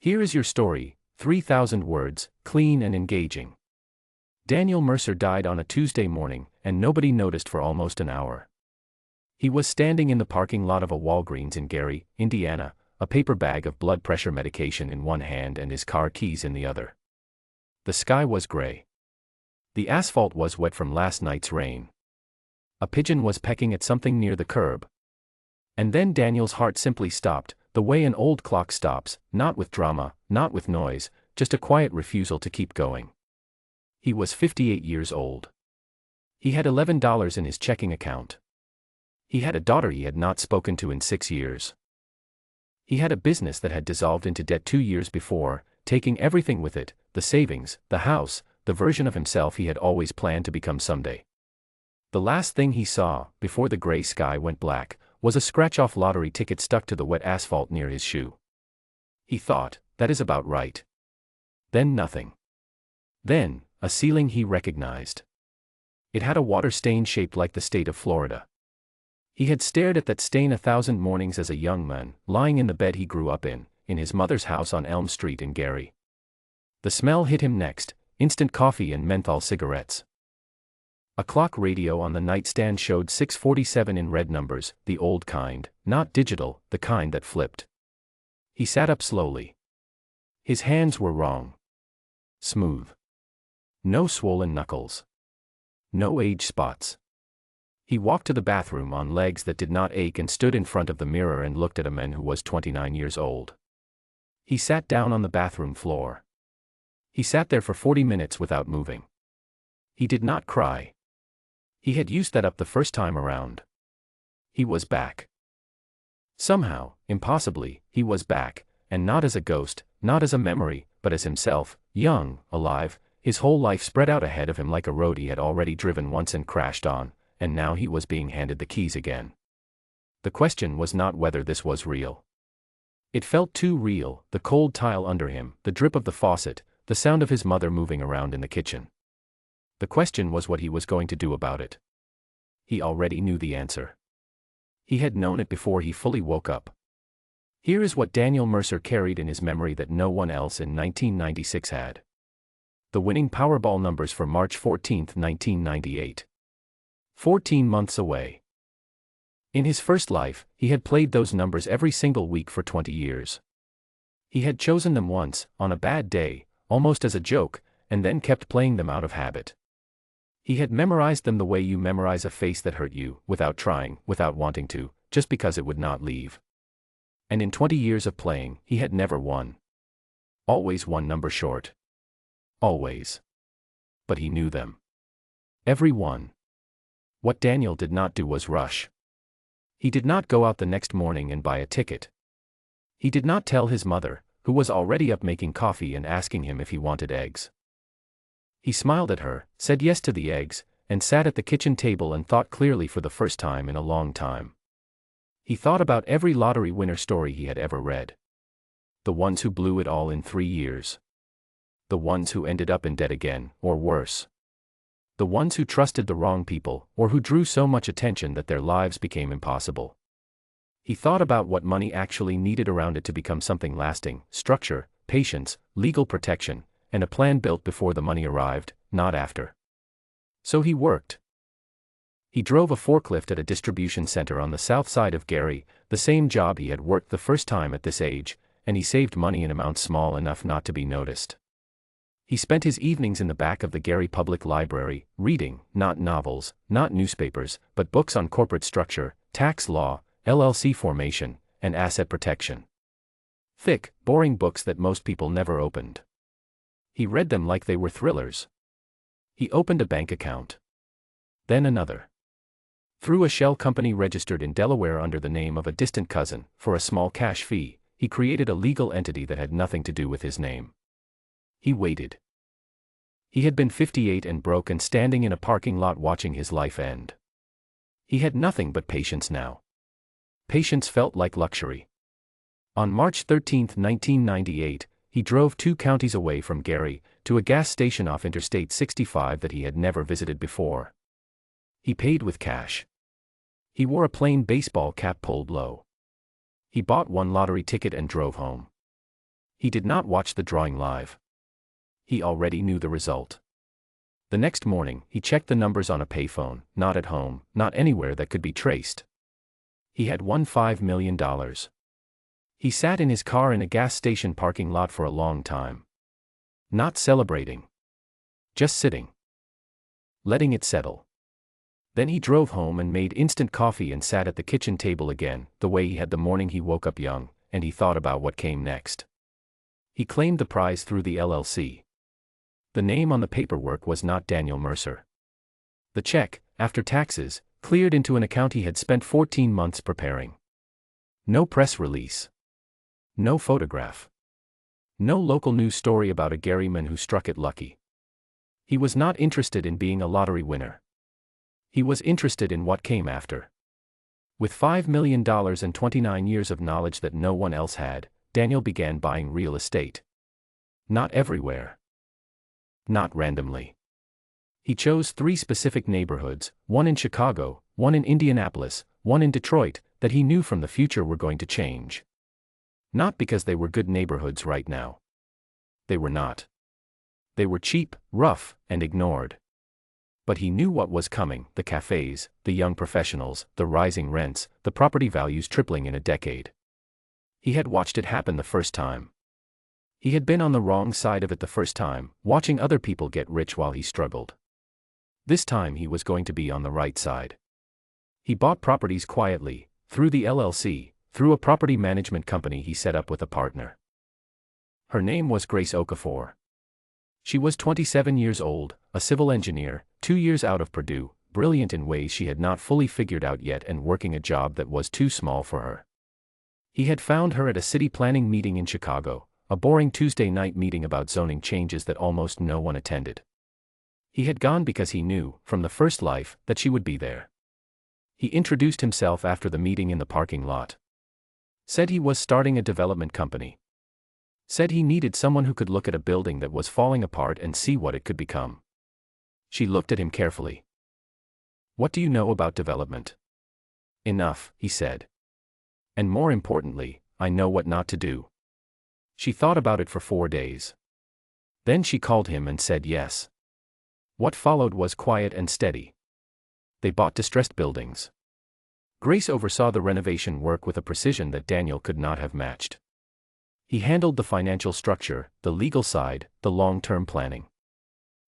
Here is your story, 3,000 words, clean and engaging. Daniel Mercer died on a Tuesday morning, and nobody noticed for almost an hour. He was standing in the parking lot of a Walgreens in Gary, Indiana, a paper bag of blood pressure medication in one hand and his car keys in the other. The sky was gray. The asphalt was wet from last night's rain. A pigeon was pecking at something near the curb. And then Daniel's heart simply stopped, the way an old clock stops, not with drama, not with noise, just a quiet refusal to keep going. He was 58 years old. He had $11 in his checking account. He had a daughter he had not spoken to in 6 years. He had a business that had dissolved into debt 2 years before, taking everything with it, the savings, the house, the version of himself he had always planned to become someday. The last thing he saw, before the gray sky went black, was a scratch-off lottery ticket stuck to the wet asphalt near his shoe. He thought, that is about right. Then nothing. Then, a ceiling he recognized. It had a water stain shaped like the state of Florida. He had stared at that stain 1,000 mornings as a young man, lying in the bed he grew up in his mother's house on Elm Street in Gary. The smell hit him next, instant coffee and menthol cigarettes. A clock radio on the nightstand showed 6:47 in red numbers, the old kind, not digital, the kind that flipped. He sat up slowly. His hands were wrong. Smooth. No swollen knuckles. No age spots. He walked to the bathroom on legs that did not ache and stood in front of the mirror and looked at a man who was 29 years old. He sat down on the bathroom floor. He sat there for 40 minutes without moving. He did not cry. He had used that up the first time around. He was back. Somehow, impossibly, he was back, and not as a ghost, not as a memory, but as himself, young, alive, his whole life spread out ahead of him like a road he had already driven once and crashed on, and now he was being handed the keys again. The question was not whether this was real. It felt too real, the cold tile under him, the drip of the faucet, the sound of his mother moving around in the kitchen. The question was what he was going to do about it. He already knew the answer. He had known it before he fully woke up. Here is what Daniel Mercer carried in his memory that no one else in 1996 had. The winning Powerball numbers for March 14, 1998. 14 months away. In his first life, he had played those numbers every single week for 20 years. He had chosen them once, on a bad day, almost as a joke, and then kept playing them out of habit. He had memorized them the way you memorize a face that hurt you, without trying, without wanting to, just because it would not leave. And in 20 years of playing, he had never won. Always one number short. Always. But he knew them. Every one. What Daniel did not do was rush. He did not go out the next morning and buy a ticket. He did not tell his mother, who was already up making coffee and asking him if he wanted eggs. He smiled at her, said yes to the eggs, and sat at the kitchen table and thought clearly for the first time in a long time. He thought about every lottery winner story he had ever read. The ones who blew it all in 3 years. The ones who ended up in debt again, or worse. The ones who trusted the wrong people, or who drew so much attention that their lives became impossible. He thought about what money actually needed around it to become something lasting: structure, patience, legal protection, and a plan built before the money arrived, not after. So he worked. He drove a forklift at a distribution center on the south side of Gary, the same job he had worked the first time at this age, and he saved money in amounts small enough not to be noticed. He spent his evenings in the back of the Gary Public Library, reading, not novels, not newspapers, but books on corporate structure, tax law, LLC formation, and asset protection. Thick, boring books that most people never opened. He read them like they were thrillers. He opened a bank account. Then another. Through a shell company registered in Delaware under the name of a distant cousin, for a small cash fee, he created a legal entity that had nothing to do with his name. He waited. He had been 58 and broke and standing in a parking lot watching his life end. He had nothing but patience now. Patience felt like luxury. On March 13, 1998, he drove 2 counties away from Gary, to a gas station off Interstate 65 that he had never visited before. He paid with cash. He wore a plain baseball cap pulled low. He bought 1 lottery ticket and drove home. He did not watch the drawing live. He already knew the result. The next morning, he checked the numbers on a payphone, not at home, not anywhere that could be traced. He had won $5 million. He sat in his car in a gas station parking lot for a long time. Not celebrating. Just sitting. Letting it settle. Then he drove home and made instant coffee and sat at the kitchen table again, the way he had the morning he woke up young, and he thought about what came next. He claimed the prize through the LLC. The name on the paperwork was not Daniel Mercer. The check, after taxes, cleared into an account he had spent 14 months preparing. No press release. No photograph. No local news story about a Garyman who struck it lucky. He was not interested in being a lottery winner. He was interested in what came after. With $5 million and 29 years of knowledge that no one else had, Daniel began buying real estate. Not everywhere. Not randomly. He chose 3 specific neighborhoods, one in Chicago, one in Indianapolis, one in Detroit, that he knew from the future were going to change. Not because they were good neighborhoods right now. They were not. They were cheap, rough, and ignored. But he knew what was coming: the cafes, the young professionals, the rising rents, the property values tripling in a decade. He had watched it happen the first time. He had been on the wrong side of it the first time, watching other people get rich while he struggled. This time he was going to be on the right side. He bought properties quietly, through the LLC, through a property management company he set up with a partner. Her name was Grace Okafor. She was 27 years old, a civil engineer, 2 years out of Purdue, brilliant in ways she had not fully figured out yet and working a job that was too small for her. He had found her at a city planning meeting in Chicago, a boring Tuesday night meeting about zoning changes that almost no one attended. He had gone because he knew, from the first life, that she would be there. He introduced himself after the meeting in the parking lot. Said he was starting a development company. Said he needed someone who could look at a building that was falling apart and see what it could become. She looked at him carefully. "What do you know about development?" "Enough," he said. "And more importantly, I know what not to do." She thought about it for 4 days. Then she called him and said yes. What followed was quiet and steady. They bought distressed buildings. Grace oversaw the renovation work with a precision that Daniel could not have matched. He handled the financial structure, the legal side, the long-term planning.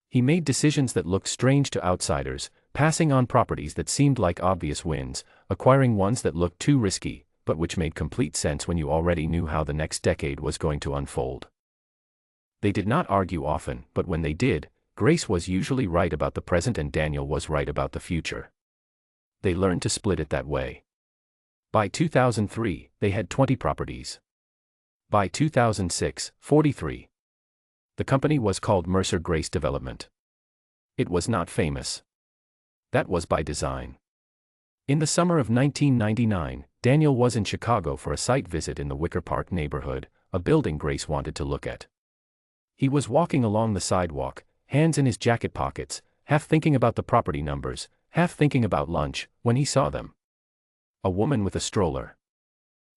He made decisions that looked strange to outsiders, passing on properties that seemed like obvious wins, acquiring ones that looked too risky, but which made complete sense when you already knew how the next decade was going to unfold. They did not argue often, but when they did, Grace was usually right about the present and Daniel was right about the future. They learned to split it that way. By 2003, they had 20 properties. By 2006, 43. The company was called Mercer Grace Development. It was not famous. That was by design. In the summer of 1999, Daniel was in Chicago for a site visit in the Wicker Park neighborhood, a building Grace wanted to look at. He was walking along the sidewalk, hands in his jacket pockets, half thinking about the property numbers, half thinking about lunch, when he saw them. A woman with a stroller.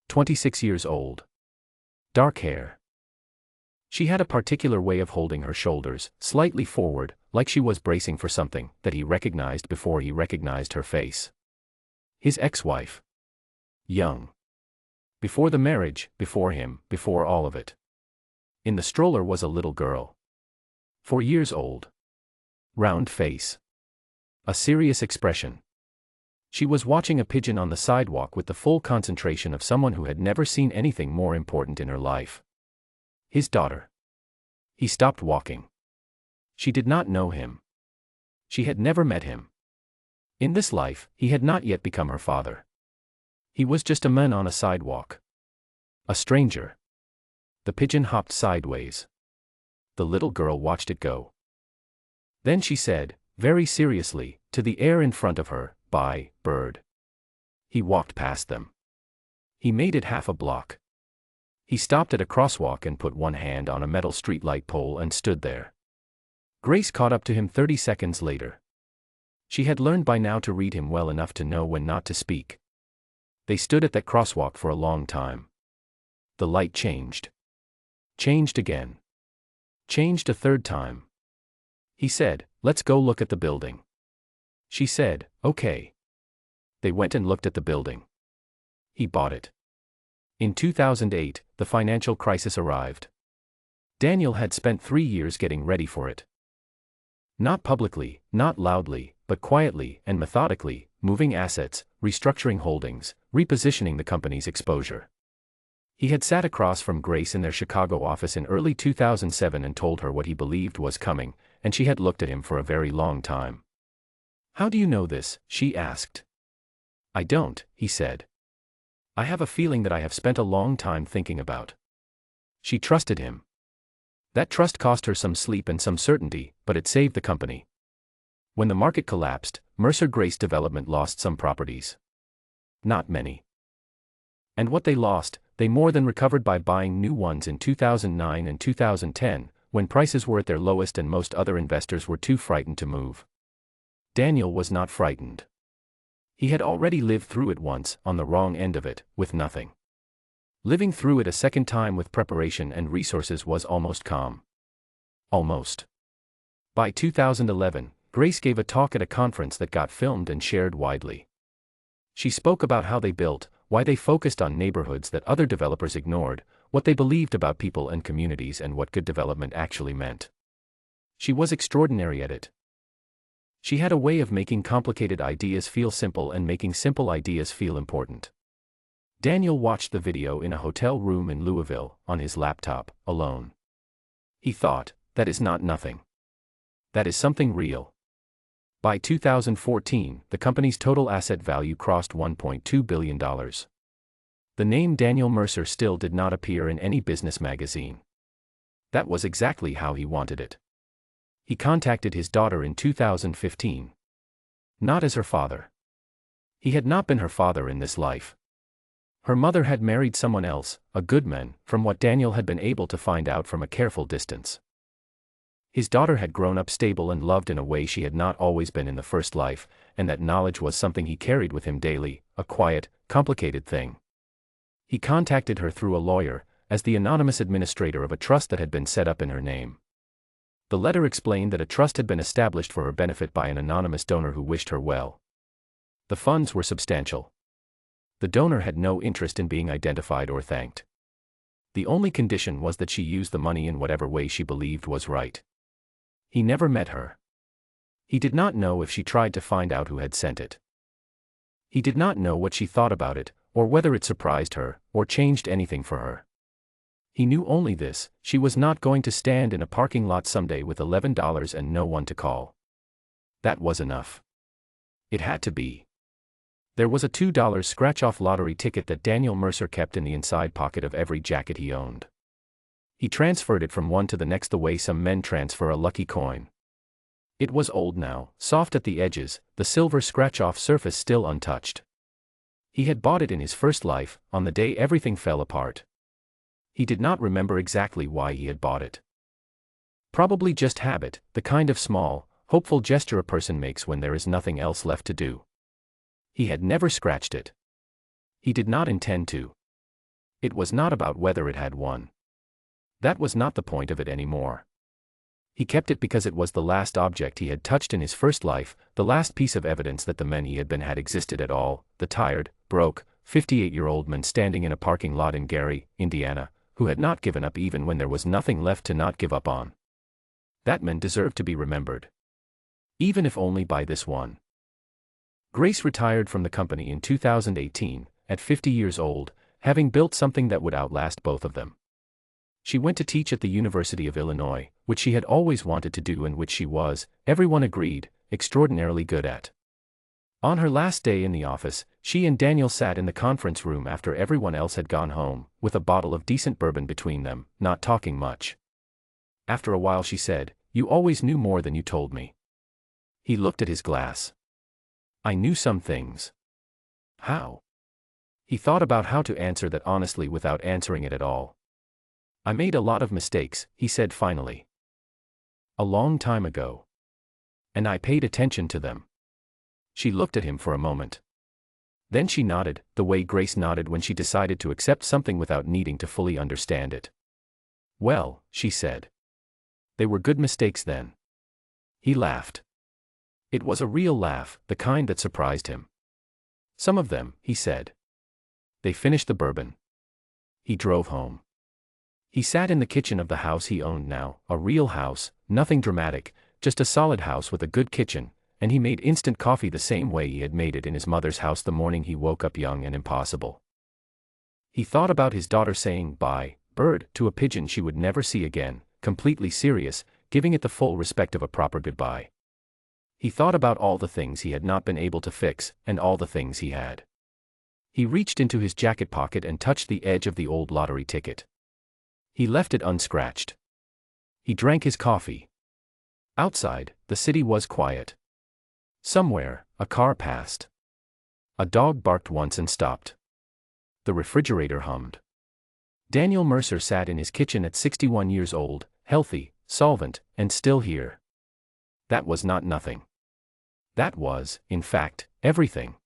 26 years old. Dark hair. She had a particular way of holding her shoulders, slightly forward, like she was bracing for something, that he recognized before he recognized her face. His ex-wife. Young. Before the marriage, before him, before all of it. In the stroller was a little girl. 4 years old. Round face. A serious expression. She was watching a pigeon on the sidewalk with the full concentration of someone who had never seen anything more important in her life. His daughter. He stopped walking. She did not know him. She had never met him. In this life, he had not yet become her father. He was just a man on a sidewalk. A stranger. The pigeon hopped sideways. The little girl watched it go. Then she said, very seriously, to the air in front of her, "Bye, bird." He walked past them. He made it half a block. He stopped at a crosswalk and put one hand on a metal streetlight pole and stood there. Grace caught up to him 30 seconds later. She had learned by now to read him well enough to know when not to speak. They stood at that crosswalk for a long time. The light changed. Changed again. Changed a third time. He said, "Let's go look at the building." She said, "Okay." They went and looked at the building. He bought it. In 2008, the financial crisis arrived. Daniel had spent 3 years getting ready for it. Not publicly, not loudly, but quietly and methodically, moving assets, restructuring holdings, repositioning the company's exposure. He had sat across from Grace in their Chicago office in early 2007 and told her what he believed was coming, and she had looked at him for a very long time. "How do you know this?" she asked. "I don't," he said. "I have a feeling that I have spent a long time thinking about." She trusted him. That trust cost her some sleep and some certainty, but it saved the company. When the market collapsed, Mercer Grace Development lost some properties. Not many. And what they lost, they more than recovered by buying new ones in 2009 and 2010, when prices were at their lowest and most other investors were too frightened to move. Daniel was not frightened. He had already lived through it once, on the wrong end of it, with nothing. Living through it a second time with preparation and resources was almost calm. Almost. By 2011, Grace gave a talk at a conference that got filmed and shared widely. She spoke about how they built, why they focused on neighborhoods that other developers ignored, what they believed about people and communities, and what good development actually meant. She was extraordinary at it. She had a way of making complicated ideas feel simple and making simple ideas feel important. Daniel watched the video in a hotel room in Louisville, on his laptop, alone. He thought, that is not nothing. That is something real. By 2014, the company's total asset value crossed $1.2 billion. The name Daniel Mercer still did not appear in any business magazine. That was exactly how he wanted it. He contacted his daughter in 2015. Not as her father. He had not been her father in this life. Her mother had married someone else, a good man, from what Daniel had been able to find out from a careful distance. His daughter had grown up stable and loved in a way she had not always been in the first life, and that knowledge was something he carried with him daily, a quiet, complicated thing. He contacted her through a lawyer, as the anonymous administrator of a trust that had been set up in her name. The letter explained that a trust had been established for her benefit by an anonymous donor who wished her well. The funds were substantial. The donor had no interest in being identified or thanked. The only condition was that she use the money in whatever way she believed was right. He never met her. He did not know if she tried to find out who had sent it. He did not know what she thought about it, or whether it surprised her, or changed anything for her. He knew only this: she was not going to stand in a parking lot someday with $11 and no one to call. That was enough. It had to be. There was a $2 scratch-off lottery ticket that Daniel Mercer kept in the inside pocket of every jacket he owned. He transferred it from one to the next the way some men transfer a lucky coin. It was old now, soft at the edges, the silver scratch-off surface still untouched. He had bought it in his first life, on the day everything fell apart. He did not remember exactly why he had bought it. Probably just habit, the kind of small, hopeful gesture a person makes when there is nothing else left to do. He had never scratched it. He did not intend to. It was not about whether it had won. That was not the point of it anymore. He kept it because it was the last object he had touched in his first life, the last piece of evidence that the men he had been had existed at all, the tired, broke, 58-year-old man standing in a parking lot in Gary, Indiana, who had not given up even when there was nothing left to not give up on. That man deserved to be remembered. Even if only by this one. Grace retired from the company in 2018, at 50 years old, having built something that would outlast both of them. She went to teach at the University of Illinois, which she had always wanted to do and which she was, everyone agreed, extraordinarily good at. On her last day in the office, she and Daniel sat in the conference room after everyone else had gone home, with a bottle of decent bourbon between them, not talking much. After a while she said, "You always knew more than you told me." He looked at his glass. "I knew some things." How? He thought about how to answer that honestly without answering it at all. "I made a lot of mistakes," he said finally. "A long time ago. And I paid attention to them." She looked at him for a moment. Then she nodded, the way Grace nodded when she decided to accept something without needing to fully understand it. Well, she said. They were good mistakes then. He laughed. It was a real laugh, the kind that surprised him. Some of them, he said. They finished the bourbon. He drove home. He sat in the kitchen of the house he owned now, a real house, nothing dramatic, just a solid house with a good kitchen, and he made instant coffee the same way he had made it in his mother's house the morning he woke up young and impossible. He thought about his daughter saying "bye, bird" to a pigeon she would never see again, completely serious, giving it the full respect of a proper goodbye. He thought about all the things he had not been able to fix, and all the things he had. He reached into his jacket pocket and touched the edge of the old lottery ticket. He left it unscratched. He drank his coffee. Outside, the city was quiet. Somewhere, a car passed. A dog barked once and stopped. The refrigerator hummed. Daniel Mercer sat in his kitchen at 61 years old, healthy, solvent, and still here. That was not nothing. That was, in fact, everything.